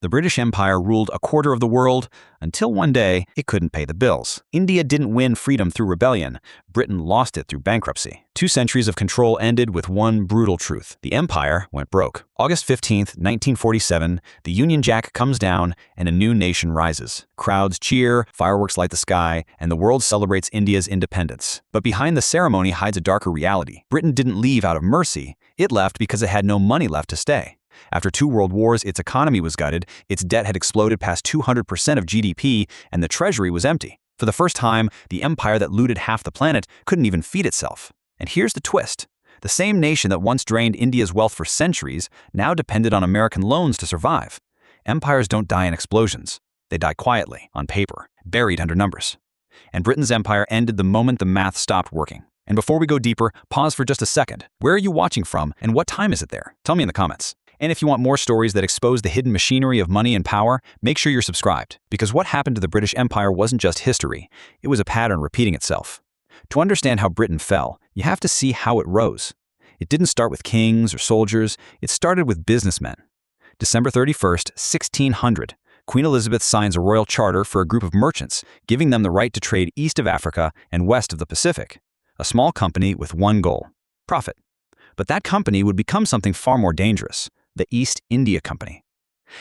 The British Empire ruled a quarter of the world until one day it couldn't pay the bills. India didn't win freedom through rebellion. Britain lost it through bankruptcy. 2 centuries of control ended with one brutal truth. The empire went broke. August 15th, 1947, the Union Jack comes down and a new nation rises. Crowds cheer, fireworks light the sky, and the world celebrates India's independence. But behind the ceremony hides a darker reality. Britain didn't leave out of mercy. It left because it had no money left to stay. After 2 world wars, its economy was gutted, its debt had exploded past 200% of GDP, and the treasury was empty. For the first time, the empire that looted half the planet couldn't even feed itself. And here's the twist. The same nation that once drained India's wealth for centuries now depended on American loans to survive. Empires don't die in explosions. They die quietly, on paper, buried under numbers. And Britain's empire ended the moment the math stopped working. And before we go deeper, pause for just a second. Where are you watching from, and what time is it there? Tell me in the comments. And if you want more stories that expose the hidden machinery of money and power, make sure you're subscribed. Because what happened to the British Empire wasn't just history, it was a pattern repeating itself. To understand how Britain fell, you have to see how it rose. It didn't start with kings or soldiers, it started with businessmen. December 31st, 1600, Queen Elizabeth signs a royal charter for a group of merchants, giving them the right to trade east of Africa and west of the Pacific. A small company with one goal: profit. But that company would become something far more dangerous: the East India Company.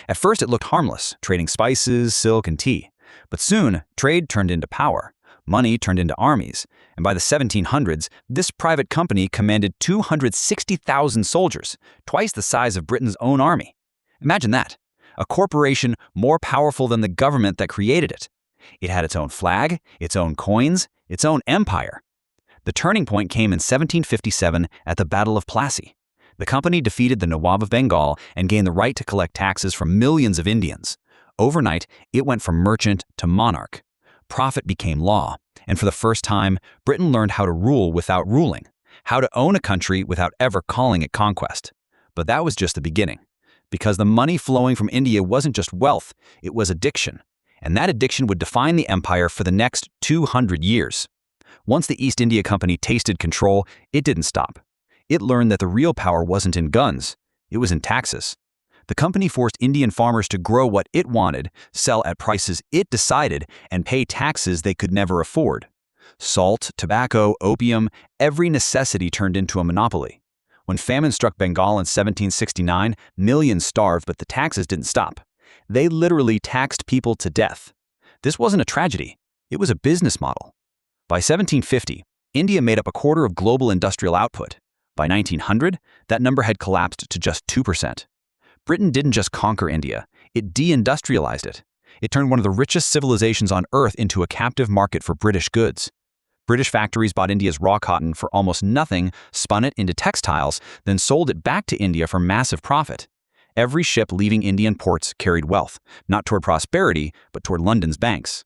At first it looked harmless, trading spices, silk, and tea. But soon, trade turned into power. Money turned into armies. And by the 1700s, this private company commanded 260,000 soldiers, twice the size of Britain's own army. Imagine that. A corporation more powerful than the government that created it. It had its own flag, its own coins, its own empire. The turning point came in 1757 at the Battle of Plassey. The company defeated the Nawab of Bengal and gained the right to collect taxes from millions of Indians. Overnight, it went from merchant to monarch. Profit became law, and for the first time, Britain learned how to rule without ruling, how to own a country without ever calling it conquest. But that was just the beginning, because the money flowing from India wasn't just wealth, it was addiction, and that addiction would define the empire for the next 200 years. Once the East India Company tasted control, it didn't stop. It learned that the real power wasn't in guns, it was in taxes. The company forced Indian farmers to grow what it wanted, sell at prices it decided, and pay taxes they could never afford. Salt, tobacco, opium, every necessity turned into a monopoly. When famine struck Bengal in 1769, millions starved, but the taxes didn't stop. They literally taxed people to death. This wasn't a tragedy, it was a business model. By 1750, India made up a quarter of global industrial output. By 1900, that number had collapsed to just 2%. Britain didn't just conquer India, it deindustrialized it. It turned one of the richest civilizations on Earth into a captive market for British goods. British factories bought India's raw cotton for almost nothing, spun it into textiles, then sold it back to India for massive profit. Every ship leaving Indian ports carried wealth, not toward prosperity, but toward London's banks.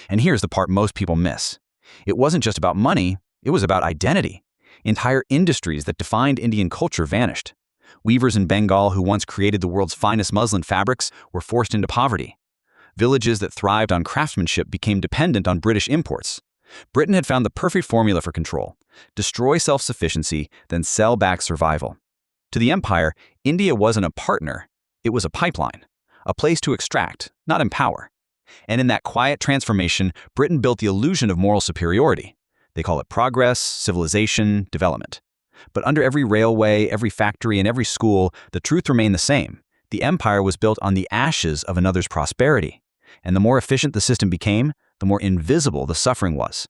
And here's the part most people miss. It wasn't just about money, it was about identity. Entire industries that defined Indian culture vanished. Weavers in Bengal who once created the world's finest muslin fabrics were forced into poverty. Villages that thrived on craftsmanship became dependent on British imports. Britain had found the perfect formula for control: destroy self-sufficiency, then sell back survival. To the empire, India wasn't a partner, it was a pipeline, a place to extract, not empower. And in that quiet transformation, Britain built the illusion of moral superiority. They call it progress, civilization, development. But under every railway, every factory, and every school, the truth remained the same. The empire was built on the ashes of another's prosperity. And the more efficient the system became, the more invisible the suffering was.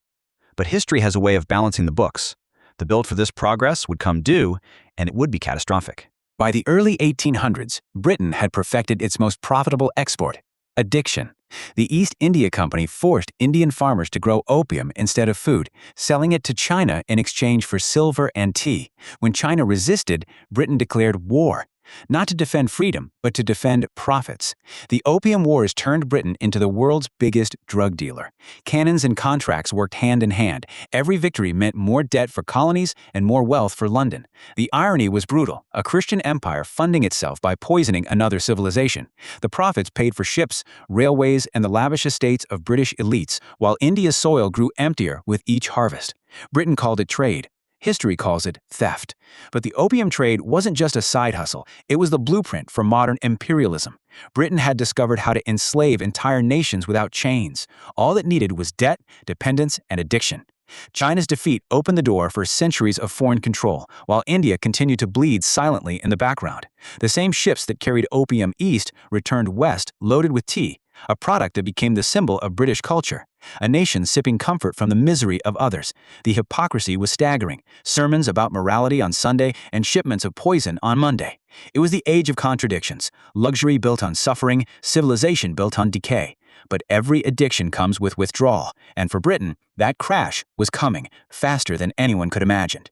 But history has a way of balancing the books. The bill for this progress would come due, and it would be catastrophic. By the early 1800s, Britain had perfected its most profitable export: addiction. The East India Company forced Indian farmers to grow opium instead of food, selling it to China in exchange for silver and tea. When China resisted, Britain declared war, not to defend freedom, but to defend profits. The Opium Wars turned Britain into the world's biggest drug dealer. Cannons and contracts worked hand in hand. Every victory meant more debt for colonies and more wealth for London. The irony was brutal: a Christian empire funding itself by poisoning another civilization. The profits paid for ships, railways, and the lavish estates of British elites, while India's soil grew emptier with each harvest. Britain called it trade. History calls it theft. But the opium trade wasn't just a side hustle, it was the blueprint for modern imperialism. Britain had discovered how to enslave entire nations without chains. All it needed was debt, dependence, and addiction. China's defeat opened the door for centuries of foreign control, while India continued to bleed silently in the background. The same ships that carried opium east returned west loaded with tea, a product that became the symbol of British culture. A nation sipping comfort from the misery of others. The hypocrisy was staggering. Sermons about morality on Sunday and shipments of poison on Monday. It was the age of contradictions. Luxury built on suffering, civilization built on decay. But every addiction comes with withdrawal, and for Britain, that crash was coming faster than anyone could imagine.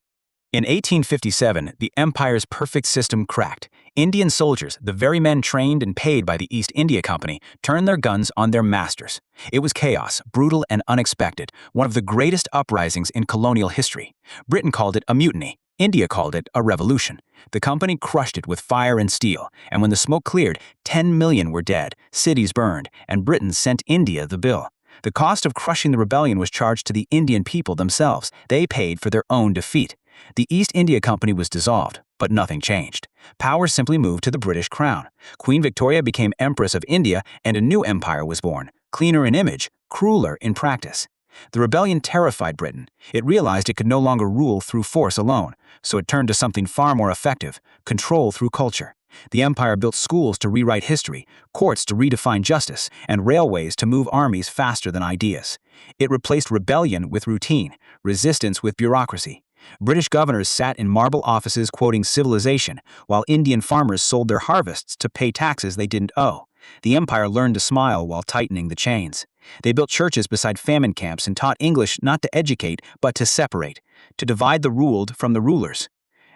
In 1857, the empire's perfect system cracked. Indian soldiers, the very men trained and paid by the East India Company, turned their guns on their masters. It was chaos, brutal and unexpected, one of the greatest uprisings in colonial history. Britain called it a mutiny. India called it a revolution. The company crushed it with fire and steel, and when the smoke cleared, 10 million were dead, cities burned, and Britain sent India the bill. The cost of crushing the rebellion was charged to the Indian people themselves. They paid for their own defeat. The East India Company was dissolved, but nothing changed. Power simply moved to the British crown. Queen Victoria became Empress of India, and a new empire was born, cleaner in image, crueler in practice. The rebellion terrified Britain. It realized it could no longer rule through force alone, so it turned to something far more effective: control through culture. The empire built schools to rewrite history, courts to redefine justice, and railways to move armies faster than ideas. It replaced rebellion with routine, resistance with bureaucracy. British governors sat in marble offices quoting civilization, while Indian farmers sold their harvests to pay taxes they didn't owe. The empire learned to smile while tightening the chains. They built churches beside famine camps and taught English not to educate, but to separate, to divide the ruled from the rulers.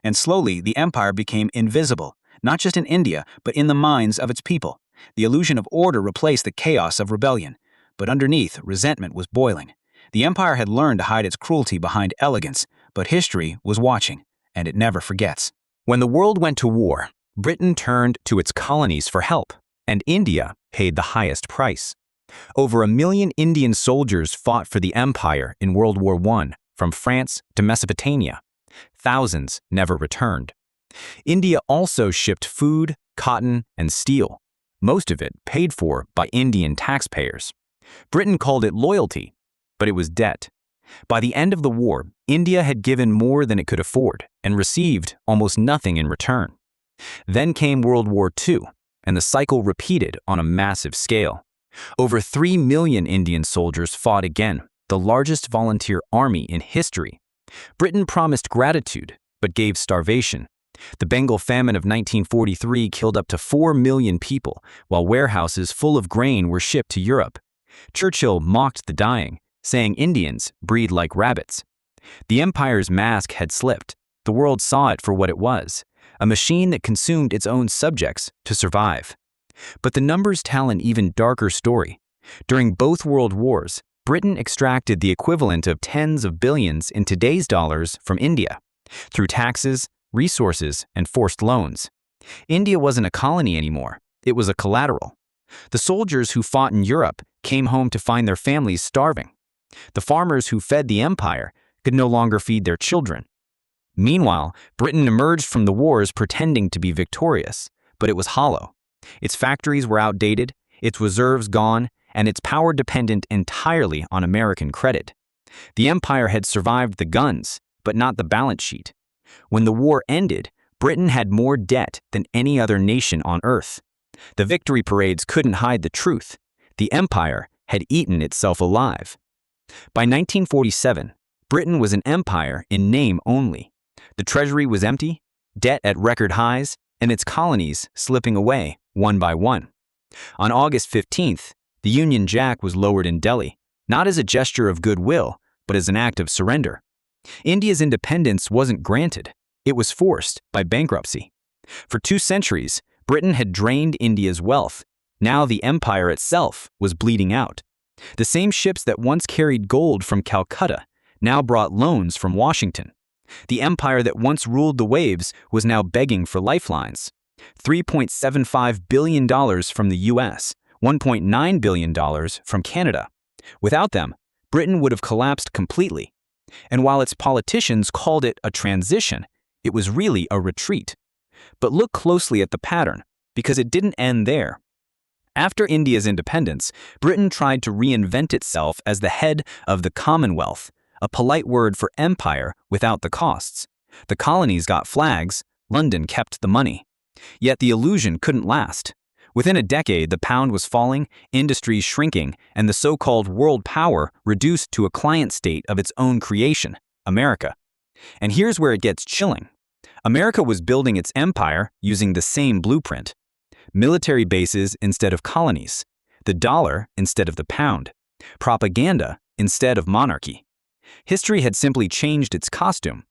And slowly, the empire became invisible, not just in India, but in the minds of its people. The illusion of order replaced the chaos of rebellion. But underneath, resentment was boiling. The empire had learned to hide its cruelty behind elegance, but history was watching, and it never forgets. When the world went to war, Britain turned to its colonies for help, and India paid the highest price. Over 1 million Indian soldiers fought for the empire in World War I, from France to Mesopotamia. Thousands never returned. India also shipped food, cotton, and steel, most of it paid for by Indian taxpayers. Britain called it loyalty, but it was debt. By the end of the war, India had given more than it could afford and received almost nothing in return. Then came World War II, and the cycle repeated on a massive scale. Over 3 million Indian soldiers fought again, the largest volunteer army in history. Britain promised gratitude, but gave starvation. The Bengal famine of 1943 killed up to 4 million people, while warehouses full of grain were shipped to Europe. Churchill mocked the dying, saying Indians breed like rabbits. The empire's mask had slipped. The world saw it for what it was, a machine that consumed its own subjects to survive. But the numbers tell an even darker story. During both world wars, Britain extracted the equivalent of tens of billions in today's dollars from India, through taxes, resources, and forced loans. India wasn't a colony anymore. It was a collateral. The soldiers who fought in Europe came home to find their families starving. The farmers who fed the empire could no longer feed their children. Meanwhile, Britain emerged from the wars pretending to be victorious, but it was hollow. Its factories were outdated, its reserves gone, and its power dependent entirely on American credit. The empire had survived the guns, but not the balance sheet. When the war ended, Britain had more debt than any other nation on earth. The victory parades couldn't hide the truth. The empire had eaten itself alive. By 1947, Britain was an empire in name only. The treasury was empty, debt at record highs, and its colonies slipping away one by one. On August 15th, the Union Jack was lowered in Delhi, not as a gesture of goodwill, but as an act of surrender. India's independence wasn't granted, it was forced by bankruptcy. For 2 centuries, Britain had drained India's wealth. Now the empire itself was bleeding out. The same ships that once carried gold from Calcutta now brought loans from Washington. The empire that once ruled the waves was now begging for lifelines. $3.75 billion from the US, $1.9 billion from Canada. Without them, Britain would have collapsed completely. And while its politicians called it a transition, it was really a retreat. But look closely at the pattern, because it didn't end there. After India's independence, Britain tried to reinvent itself as the head of the Commonwealth, a polite word for empire without the costs. The colonies got flags, London kept the money. Yet the illusion couldn't last. Within a decade, the pound was falling, industries shrinking, and the so-called world power reduced to a client state of its own creation, America. And here's where it gets chilling. America was building its empire using the same blueprint. Military bases instead of colonies, the dollar instead of the pound, propaganda instead of monarchy. History had simply changed its costume.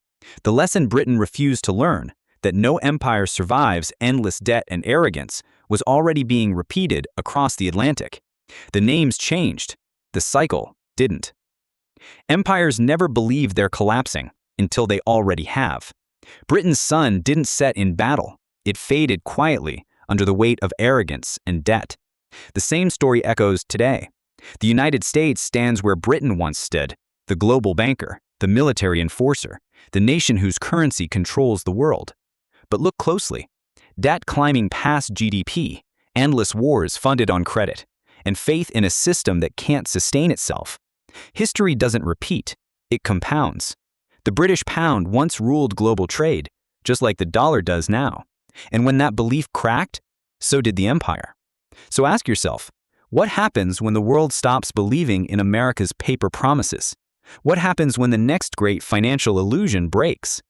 The lesson Britain refused to learn, that no empire survives endless debt and arrogance, was already being repeated across the Atlantic. The names changed, the cycle didn't. Empires never believe they're collapsing until they already have. Britain's sun didn't set in battle, it faded quietly under the weight of arrogance and debt. The same story echoes today. The United States stands where Britain once stood, the global banker, the military enforcer, the nation whose currency controls the world. But look closely. Debt climbing past GDP, endless wars funded on credit, and faith in a system that can't sustain itself. History doesn't repeat, it compounds. The British pound once ruled global trade, just like the dollar does now. And when that belief cracked, so did the empire. So ask yourself, what happens when the world stops believing in America's paper promises? What happens when the next great financial illusion breaks?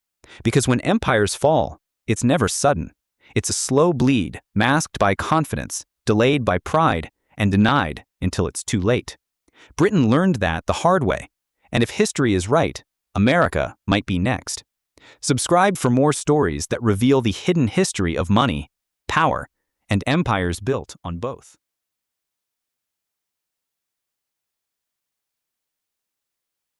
Because when empires fall, it's never sudden. It's a slow bleed, masked by confidence, delayed by pride, and denied until it's too late. Britain learned that the hard way. And if history is right, America might be next. Subscribe for more stories that reveal the hidden history of money, power, and empires built on both.